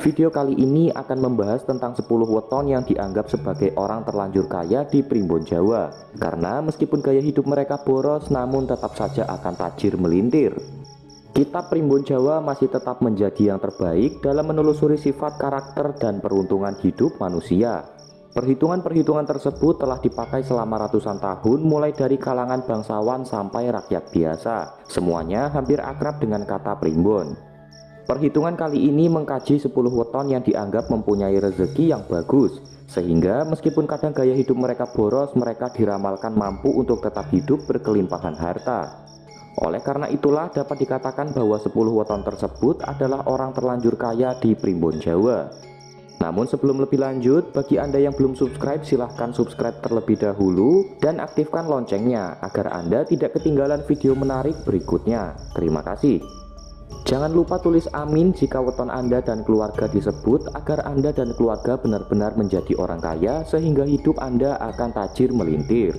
Video kali ini akan membahas tentang 10 weton yang dianggap sebagai orang terlanjur kaya di Primbon Jawa. Karena meskipun gaya hidup mereka boros, namun tetap saja akan tajir melintir. Kitab Primbon Jawa masih tetap menjadi yang terbaik dalam menelusuri sifat, karakter, dan peruntungan hidup manusia. Perhitungan-perhitungan tersebut telah dipakai selama ratusan tahun, mulai dari kalangan bangsawan sampai rakyat biasa. Semuanya hampir akrab dengan kata primbon. Perhitungan kali ini mengkaji 10 weton yang dianggap mempunyai rezeki yang bagus, sehingga meskipun kadang gaya hidup mereka boros, mereka diramalkan mampu untuk tetap hidup berkelimpahan harta. Oleh karena itulah dapat dikatakan bahwa 10 weton tersebut adalah orang terlanjur kaya di Primbon Jawa. Namun sebelum lebih lanjut, bagi Anda yang belum subscribe, silahkan subscribe terlebih dahulu dan aktifkan loncengnya agar Anda tidak ketinggalan video menarik berikutnya. Terima kasih. Jangan lupa tulis amin jika weton Anda dan keluarga disebut, agar Anda dan keluarga benar-benar menjadi orang kaya sehingga hidup Anda akan tajir melintir.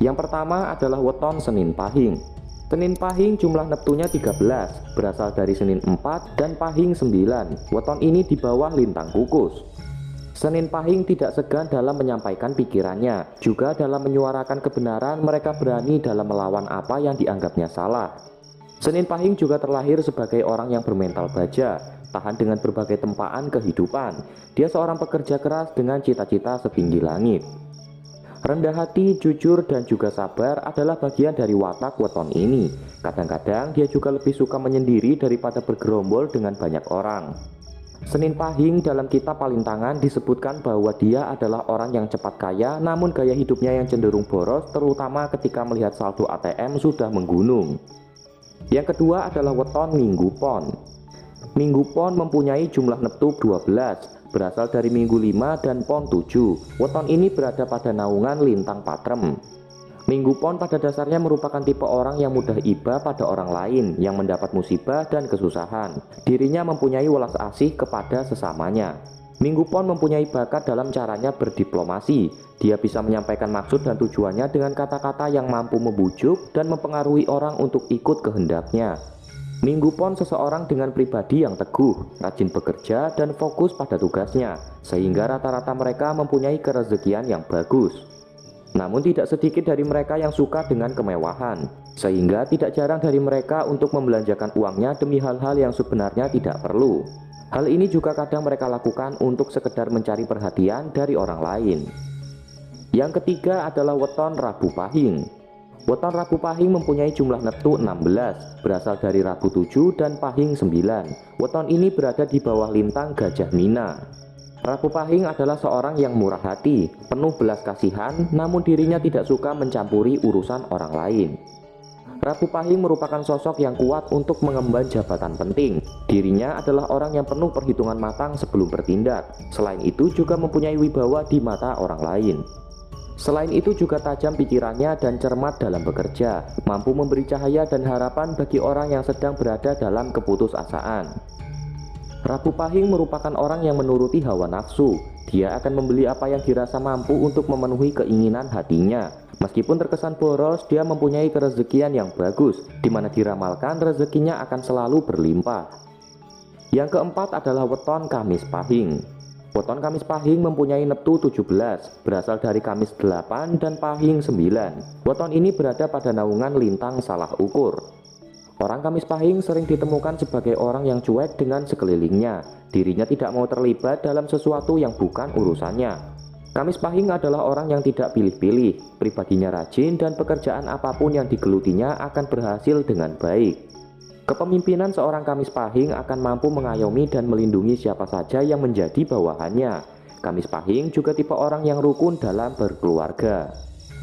Yang pertama adalah weton Senin Pahing. Senin Pahing jumlah neptunya 13, berasal dari Senin 4 dan Pahing 9. Weton ini di bawah lintang kukus. Senin Pahing tidak segan dalam menyampaikan pikirannya, juga dalam menyuarakan kebenaran. Mereka berani dalam melawan apa yang dianggapnya salah. Senin Pahing juga terlahir sebagai orang yang bermental baja, tahan dengan berbagai tempaan kehidupan. Dia seorang pekerja keras dengan cita-cita setinggi langit. Rendah hati, jujur, dan juga sabar adalah bagian dari watak weton ini. Kadang-kadang dia juga lebih suka menyendiri daripada bergerombol dengan banyak orang. Senin Pahing dalam kitab Palintangan disebutkan bahwa dia adalah orang yang cepat kaya, namun gaya hidupnya yang cenderung boros, terutama ketika melihat saldo ATM sudah menggunung. Yang kedua adalah weton Minggu Pon. Minggu Pon mempunyai jumlah neptu 12, berasal dari Minggu 5 dan Pon 7. Weton ini berada pada naungan lintang Patrem. Minggu Pon pada dasarnya merupakan tipe orang yang mudah iba pada orang lain, yang mendapat musibah dan kesusahan. Dirinya mempunyai welas asih kepada sesamanya. Minggu Pon mempunyai bakat dalam caranya berdiplomasi. Dia bisa menyampaikan maksud dan tujuannya dengan kata-kata yang mampu membujuk dan mempengaruhi orang untuk ikut kehendaknya. Minggu Pon seseorang dengan pribadi yang teguh, rajin bekerja, dan fokus pada tugasnya, sehingga rata-rata mereka mempunyai kerezekian yang bagus. Namun tidak sedikit dari mereka yang suka dengan kemewahan, sehingga tidak jarang dari mereka untuk membelanjakan uangnya demi hal-hal yang sebenarnya tidak perlu. Hal ini juga kadang mereka lakukan untuk sekedar mencari perhatian dari orang lain. Yang ketiga adalah weton Rabu Pahing. Weton Rabu Pahing mempunyai jumlah neptu 16, berasal dari Rabu 7 dan Pahing 9. Weton ini berada di bawah lintang Gajah Mina. Rabu Pahing adalah seorang yang murah hati, penuh belas kasihan, namun dirinya tidak suka mencampuri urusan orang lain. Rabu Pahing merupakan sosok yang kuat untuk mengemban jabatan penting. Dirinya adalah orang yang penuh perhitungan matang sebelum bertindak. Selain itu juga mempunyai wibawa di mata orang lain. Selain itu juga tajam pikirannya dan cermat dalam bekerja, mampu memberi cahaya dan harapan bagi orang yang sedang berada dalam keputusasaan. Rabu Pahing merupakan orang yang menuruti hawa nafsu. Dia akan membeli apa yang dirasa mampu untuk memenuhi keinginan hatinya. Meskipun terkesan boros, dia mempunyai kerezekian yang bagus, di mana diramalkan rezekinya akan selalu berlimpah. Yang keempat adalah weton Kamis Pahing. Weton Kamis Pahing mempunyai neptu 17, berasal dari Kamis 8 dan Pahing 9. Weton ini berada pada naungan lintang Salah Ukur. Orang Kamis Pahing sering ditemukan sebagai orang yang cuek dengan sekelilingnya. Dirinya tidak mau terlibat dalam sesuatu yang bukan urusannya. Kamis Pahing adalah orang yang tidak pilih-pilih, pribadinya rajin, dan pekerjaan apapun yang digelutinya akan berhasil dengan baik. Kepemimpinan seorang Kamis Pahing akan mampu mengayomi dan melindungi siapa saja yang menjadi bawahannya. Kamis Pahing juga tipe orang yang rukun dalam berkeluarga.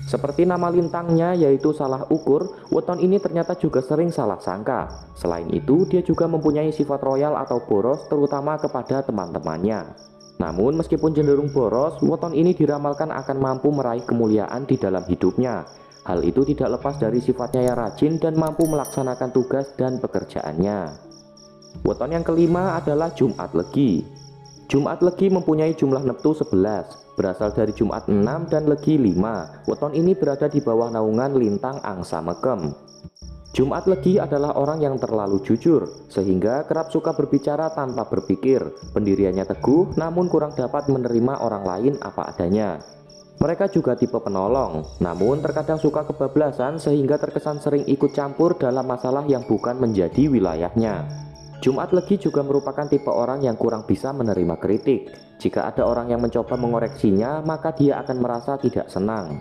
Seperti nama lintangnya yaitu Salah Ukur, weton ini ternyata juga sering salah sangka. Selain itu, dia juga mempunyai sifat royal atau boros, terutama kepada teman-temannya. Namun meskipun cenderung boros, weton ini diramalkan akan mampu meraih kemuliaan di dalam hidupnya. Hal itu tidak lepas dari sifatnya yang rajin dan mampu melaksanakan tugas dan pekerjaannya. Weton yang kelima adalah Jumat Legi. Jumat Legi mempunyai jumlah neptu 11, berasal dari Jumat 6 dan Legi 5. Weton ini berada di bawah naungan lintang Angsa Mekem. Jumat Legi adalah orang yang terlalu jujur, sehingga kerap suka berbicara tanpa berpikir. Pendiriannya teguh, namun kurang dapat menerima orang lain apa adanya. Mereka juga tipe penolong, namun terkadang suka kebablasan sehingga terkesan sering ikut campur dalam masalah yang bukan menjadi wilayahnya. Jumat Legi juga merupakan tipe orang yang kurang bisa menerima kritik. Jika ada orang yang mencoba mengoreksinya, maka dia akan merasa tidak senang.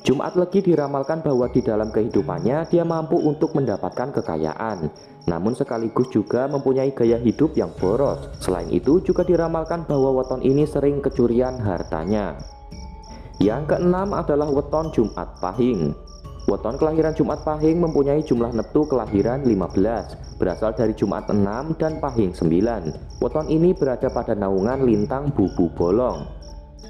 Jumat Legi diramalkan bahwa di dalam kehidupannya dia mampu untuk mendapatkan kekayaan, namun sekaligus juga mempunyai gaya hidup yang boros. Selain itu juga diramalkan bahwa weton ini sering kecurian hartanya. Yang keenam adalah weton Jumat Pahing. Weton kelahiran Jumat Pahing mempunyai jumlah neptu kelahiran 15, berasal dari Jumat 6 dan Pahing 9. Weton ini berada pada naungan lintang Bubu Bolong.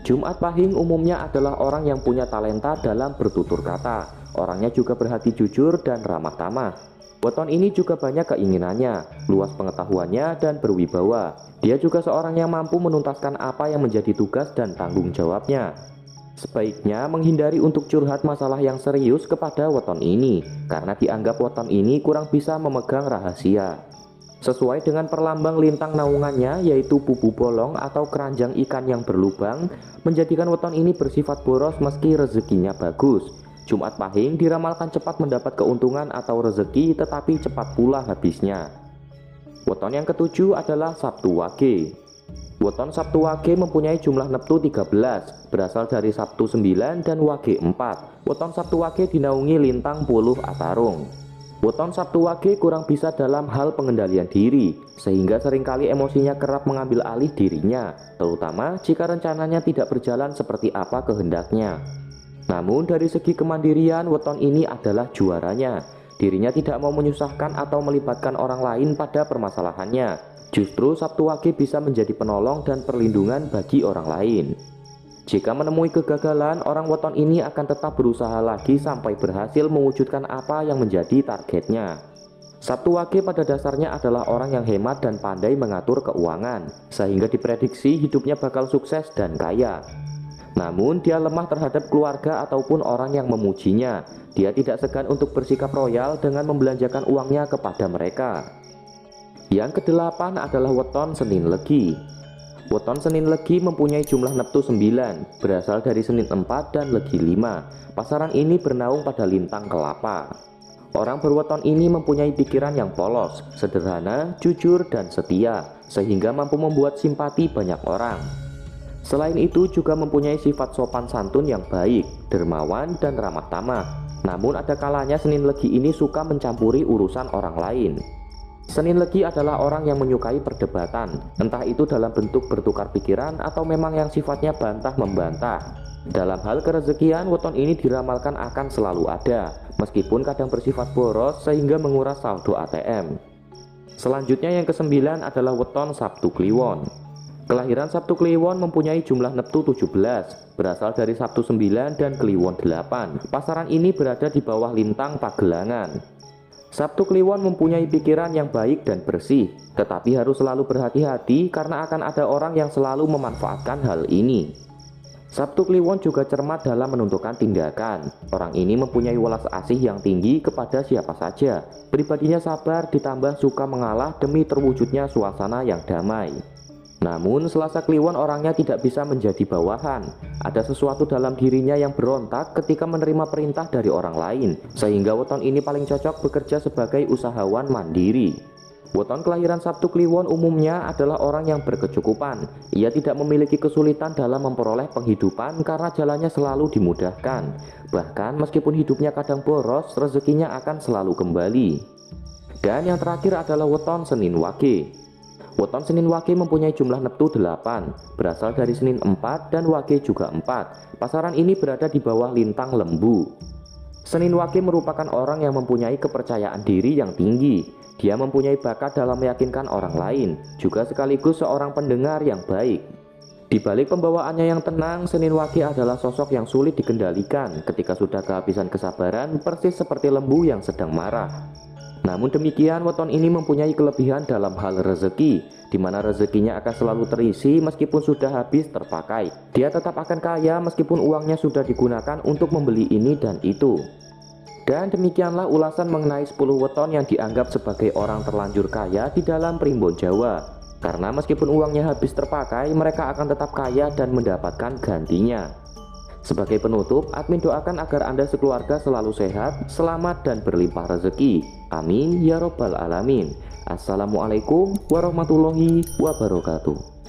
Jumat Pahing umumnya adalah orang yang punya talenta dalam bertutur kata. Orangnya juga berhati jujur dan ramah tamah. Weton ini juga banyak keinginannya, luas pengetahuannya, dan berwibawa. Dia juga seorang yang mampu menuntaskan apa yang menjadi tugas dan tanggung jawabnya. Sebaiknya menghindari untuk curhat masalah yang serius kepada weton ini, karena dianggap weton ini kurang bisa memegang rahasia. Sesuai dengan perlambang lintang naungannya, yaitu Bubu Bolong atau keranjang ikan yang berlubang, menjadikan weton ini bersifat boros meski rezekinya bagus. Jumat Pahing diramalkan cepat mendapat keuntungan atau rezeki, tetapi cepat pula habisnya. Weton yang ketujuh adalah Sabtu Wage. Weton Sabtu Wage mempunyai jumlah neptu 13, berasal dari Sabtu 9 dan Wage 4. Weton Sabtu Wage dinaungi lintang Puluh Atarung. Weton Sabtu Wage kurang bisa dalam hal pengendalian diri, sehingga seringkali emosinya kerap mengambil alih dirinya, terutama jika rencananya tidak berjalan seperti apa kehendaknya. Namun dari segi kemandirian, weton ini adalah juaranya. Dirinya tidak mau menyusahkan atau melibatkan orang lain pada permasalahannya. Justru Sabtu Wage bisa menjadi penolong dan perlindungan bagi orang lain. Jika menemui kegagalan, orang weton ini akan tetap berusaha lagi sampai berhasil mewujudkan apa yang menjadi targetnya. Sabtu Wage pada dasarnya adalah orang yang hemat dan pandai mengatur keuangan, sehingga diprediksi hidupnya bakal sukses dan kaya. Namun dia lemah terhadap keluarga ataupun orang yang memujinya. Dia tidak segan untuk bersikap royal dengan membelanjakan uangnya kepada mereka. Yang kedelapan adalah weton Senin Legi. Weton Senin Legi mempunyai jumlah neptu 9, berasal dari Senin 4 dan Legi 5. Pasaran ini bernaung pada lintang kelapa. Orang berweton ini mempunyai pikiran yang polos, sederhana, jujur, dan setia, sehingga mampu membuat simpati banyak orang. Selain itu juga mempunyai sifat sopan santun yang baik, dermawan, dan ramah tamah. Namun ada kalanya Senin Legi ini suka mencampuri urusan orang lain. Senin Legi adalah orang yang menyukai perdebatan, entah itu dalam bentuk bertukar pikiran atau memang yang sifatnya bantah-membantah. Dalam hal kerezekian, weton ini diramalkan akan selalu ada, meskipun kadang bersifat boros sehingga menguras saldo ATM. Selanjutnya yang kesembilan adalah weton Sabtu Kliwon. Kelahiran Sabtu Kliwon mempunyai jumlah neptu 17, berasal dari Sabtu 9 dan Kliwon 8. Pasaran ini berada di bawah lintang Pagelangan. Sabtu Kliwon mempunyai pikiran yang baik dan bersih, tetapi harus selalu berhati-hati karena akan ada orang yang selalu memanfaatkan hal ini. Sabtu Kliwon juga cermat dalam menentukan tindakan. Orang ini mempunyai welas asih yang tinggi kepada siapa saja. Pribadinya sabar ditambah suka mengalah demi terwujudnya suasana yang damai. Namun Selasa Kliwon orangnya tidak bisa menjadi bawahan. Ada sesuatu dalam dirinya yang berontak ketika menerima perintah dari orang lain, sehingga weton ini paling cocok bekerja sebagai usahawan mandiri. Weton kelahiran Sabtu Kliwon umumnya adalah orang yang berkecukupan. Ia tidak memiliki kesulitan dalam memperoleh penghidupan karena jalannya selalu dimudahkan. Bahkan meskipun hidupnya kadang boros, rezekinya akan selalu kembali. Dan yang terakhir adalah weton Senin Wage. Weton Senin Wage mempunyai jumlah neptu 8, berasal dari Senin 4 dan Wage juga 4. Pasaran ini berada di bawah lintang Lembu. Senin Wage merupakan orang yang mempunyai kepercayaan diri yang tinggi. Dia mempunyai bakat dalam meyakinkan orang lain, juga sekaligus seorang pendengar yang baik. Di balik pembawaannya yang tenang, Senin Wage adalah sosok yang sulit dikendalikan. Ketika sudah kehabisan kesabaran, persis seperti lembu yang sedang marah. Namun demikian, weton ini mempunyai kelebihan dalam hal rezeki, di mana rezekinya akan selalu terisi meskipun sudah habis terpakai. Dia tetap akan kaya meskipun uangnya sudah digunakan untuk membeli ini dan itu. Dan demikianlah ulasan mengenai 10 weton yang dianggap sebagai orang terlanjur kaya di dalam Primbon Jawa. Karena meskipun uangnya habis terpakai, mereka akan tetap kaya dan mendapatkan gantinya. Sebagai penutup, admin doakan agar Anda sekeluarga selalu sehat, selamat, dan berlimpah rezeki. Amin ya robbal alamin. Assalamualaikum warahmatullahi wabarakatuh.